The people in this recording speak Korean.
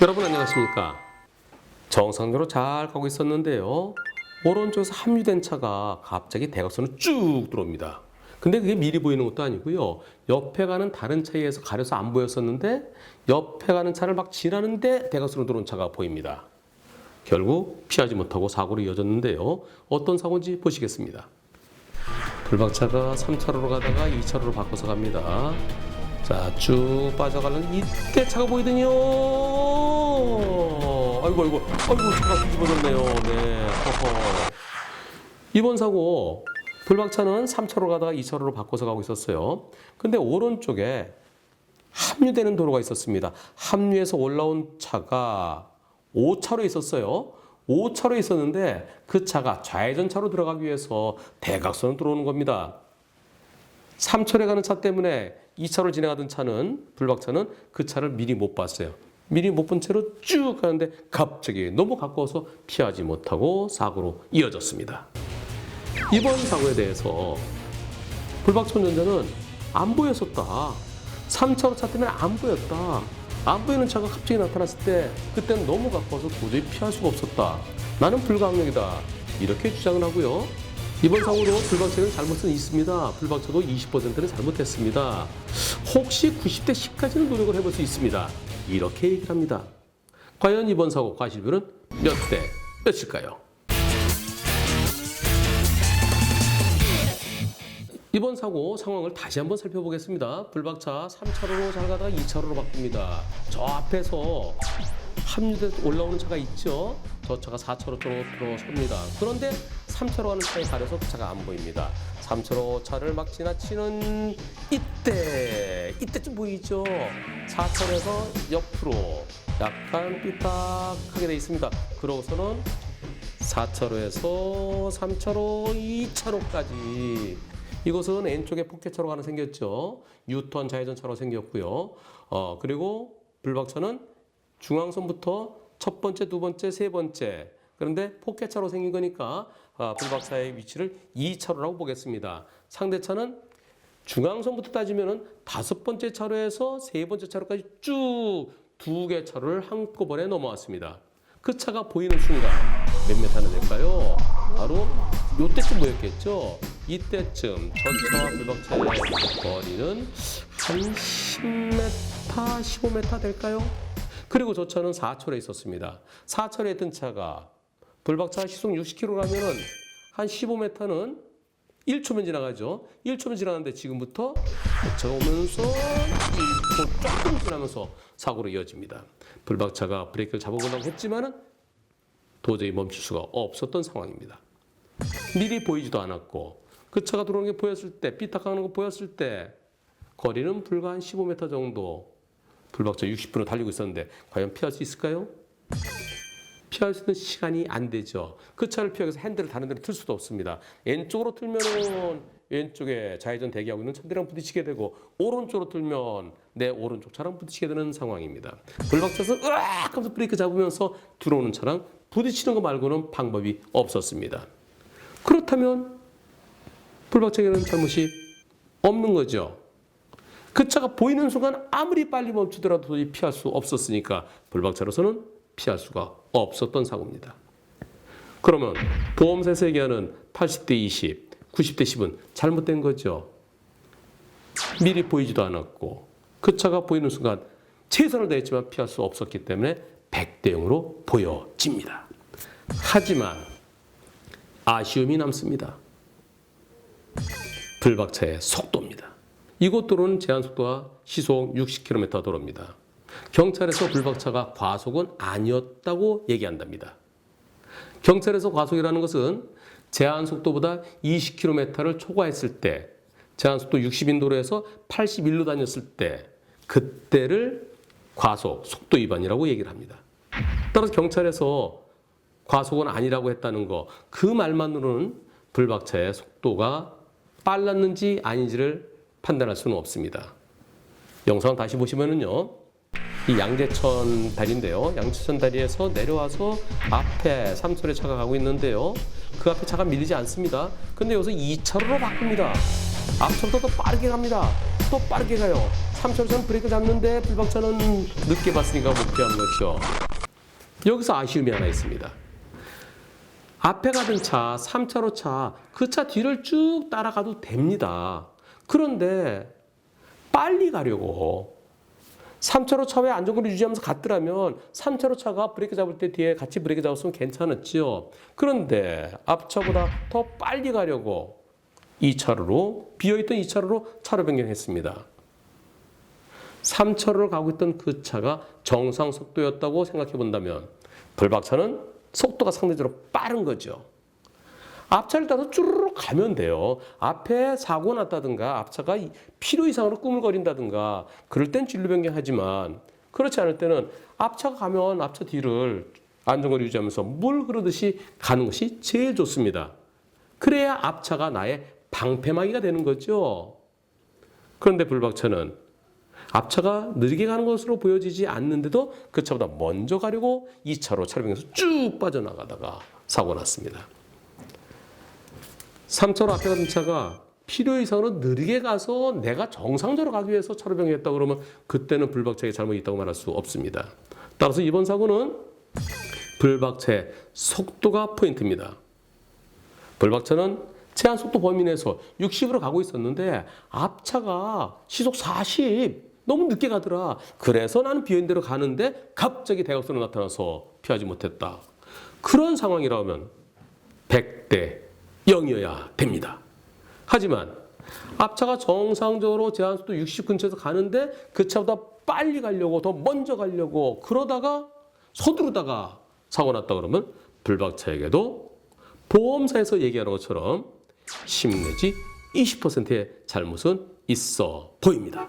여러분 안녕하십니까? 정상적으로 잘 가고 있었는데요. 오른쪽에서 합류된 차가 갑자기 대각선으로 쭉 들어옵니다. 근데 그게 미리 보이는 것도 아니고요. 옆에 가는 다른 차에 의해서 가려서 안 보였었는데 옆에 가는 차를 막 지나는데 대각선으로 들어온 차가 보입니다. 결국 피하지 못하고 사고로 이어졌는데요. 어떤 사고인지 보시겠습니다. 불박차가 3차로로 가다가 2차로로 바꿔서 갑니다. 자, 쭉 빠져가는 이때 차가 보이더니요. 아이고, 차가 뒤집어졌네요. 네. 이번 사고, 불박차는 3차로로 가다가 2차로로 바꿔서 가고 있었어요. 근데 오른쪽에 합류되는 도로가 있었습니다. 합류해서 올라온 차가 5차로에 있었어요. 5차로에 있었는데 그 차가 좌회전차로 들어가기 위해서 대각선으로 들어오는 겁니다. 3차로에 가는 차 때문에 2차로를 지나가던 차는, 불박차는 그 차를 미리 못 봤어요. 미리 못 본 채로 쭉 가는데 갑자기 너무 가까워서 피하지 못하고 사고로 이어졌습니다. 이번 사고에 대해서 불박차 운전자는 안 보였었다. 3차로 차 때문에 안 보였다. 안 보이는 차가 갑자기 나타났을 때 그때는 너무 가까워서 도저히 피할 수가 없었다. 나는 불가항력이다. 이렇게 주장을 하고요. 이번 사고로 불박차는 잘못은 있습니다. 불박차도 20%는 잘못했습니다. 혹시 90대 10까지는 노력을 해볼 수 있습니다. 이렇게 얘기를 합니다. 과연 이번 사고 과실비는 몇 대 몇일까요? 이번 사고 상황을 다시 한번 살펴보겠습니다. 불박차 3차로로 잘 가다가 2차로로 바뀝니다. 저 앞에서 합류돼 올라오는 차가 있죠. 저 차가 4차로 쪽으로 들어섭니다. 그런데 3차로 가는 차에 가려서 그 차가 안 보입니다. 3차로 차를 막 지나치는 이때쯤 보이죠. 4차로에서 옆으로 약간 삐딱하게 돼 있습니다. 그러고서는 4차로에서 3차로, 2차로까지 이곳은 N쪽에 포켓차로가 하나 생겼죠. 유턴 좌회전차로 생겼고요. 그리고 불박차는 중앙선부터 첫 번째, 두 번째, 세 번째. 그런데 포켓차로 생긴 거니까 불박차의 위치를 2차로라고 보겠습니다. 상대차는 중앙선부터 따지면은 다섯 번째 차로에서 세 번째 차로까지 쭉 두 개 차로를 한꺼번에 넘어왔습니다. 그 차가 보이는 순간 몇 미터나 될까요? 바로 요때쯤 보였겠죠? 이때쯤 전차와 불박차의 거리는 한 10m, 15m 될까요? 그리고 저 차는 4차로에 있었습니다. 4차로에 있던 차가 불박차가 시속 60km라면 한 15m는 1초면 지나가죠. 1초면 지나가는데 지금부터 거쳐오면서 1초 조금 지나면서 사고로 이어집니다. 불박차가 브레이크를 잡아보려고 했지만은 도저히 멈출 수가 없었던 상황입니다. 미리 보이지도 않았고 그 차가 들어오는 게 보였을 때, 삐딱하는 거 보였을 때 거리는 불과 한 15m 정도 불박차 60분을 달리고 있었는데 과연 피할 수 있을까요? 피할 수 있는 시간이 안 되죠. 그 차를 피하기 위해서 핸들을 다른 데로 틀 수도 없습니다. 왼쪽으로 틀면은 왼쪽에 좌회전 대기하고 있는 차들이랑 부딪히게 되고 오른쪽으로 틀면 내 오른쪽 차랑 부딪히게 되는 상황입니다. 불박차에서 으악 하면서 브레이크 잡으면서 들어오는 차랑 부딪히는 거 말고는 방법이 없었습니다. 그렇다면 불박차에는 잘못이 없는 거죠. 그 차가 보이는 순간 아무리 빨리 멈추더라도 도저히 피할 수 없었으니까 불박차로서는 피할 수가 없었던 사고입니다. 그러면 보험사에서 얘기하는 80대 20, 90대 10은 잘못된 거죠. 미리 보이지도 않았고 그 차가 보이는 순간 최선을 다했지만 피할 수 없었기 때문에 100대 0으로 보여집니다. 하지만 아쉬움이 남습니다. 불박차의 속도입니다. 이곳 도로는 제한속도가 시속 60km 도로입니다. 경찰에서 불박차가 과속은 아니었다고 얘기한답니다. 경찰에서 과속이라는 것은 제한속도보다 20km를 초과했을 때, 제한속도 60인 도로에서 81로 다녔을 때 그때를 과속, 속도 위반이라고 얘기를 합니다. 따라서 경찰에서 과속은 아니라고 했다는 거, 그 말만으로는 불박차의 속도가 빨랐는지 아닌지를 판단할 수는 없습니다. 영상 다시 보시면은요, 이 양재천 다리인데요. 양재천 다리에서 내려와서 앞에 3차로에 차가 가고 있는데요. 그 앞에 차가 밀리지 않습니다. 근데 여기서 2차로로 바꿉니다. 앞차보다 더 빠르게 갑니다. 또 빠르게 가요. 3차로차는 브레이크 잡는데 불박차는 늦게 봤으니까 못 피한 거죠. 여기서 아쉬움이 하나 있습니다. 앞에 가던 차, 3차로 차, 그 차 뒤를 쭉 따라가도 됩니다. 그런데 빨리 가려고 3차로 차의 안전거리 유지하면서 갔더라면 3차로 차가 브레이크 잡을 때 뒤에 같이 브레이크 잡았으면 괜찮았죠. 그런데 앞차보다 더 빨리 가려고 2차로로 비어있던 2차로로 차로 변경했습니다. 3차로를 가고 있던 그 차가 정상 속도였다고 생각해 본다면 불박차는 속도가 상대적으로 빠른 거죠. 앞차를 따라서 쭈르륵 가면 돼요. 앞에 사고 났다든가 앞차가 필요 이상으로 꾸물거린다든가 그럴 땐 진로 변경하지만 그렇지 않을 때는 앞차가 가면 앞차 뒤를 안전거리 유지하면서 물 흐르듯이 가는 것이 제일 좋습니다. 그래야 앞차가 나의 방패막이가 되는 거죠. 그런데 불박차는 앞차가 느리게 가는 것으로 보여지지 않는데도 그 차보다 먼저 가려고 2차로 차로 변경해서 쭉 빠져나가다가 사고 났습니다. 3차로 앞에 가던 차가 필요 이상으로 느리게 가서 내가 정상적으로 가기 위해서 차로 변경했다 그러면 그때는 불박차의 잘못이 있다고 말할 수 없습니다. 따라서 이번 사고는 불박차의 속도가 포인트입니다. 불박차는 제한 속도 범위 내에서 60으로 가고 있었는데 앞차가 시속 40 너무 늦게 가더라. 그래서 나는 비어있는 대로 가는데 갑자기 대각선으로 나타나서 피하지 못했다. 그런 상황이라면 100대 0이어야 됩니다. 하지만 앞차가 정상적으로 제한속도 60 근처에서 가는데 그 차보다 빨리 가려고 더 먼저 가려고 그러다가 서두르다가 사고 났다 그러면 불박차에게도 보험사에서 얘기하는 것처럼 10 내지 20%의 잘못은 있어 보입니다.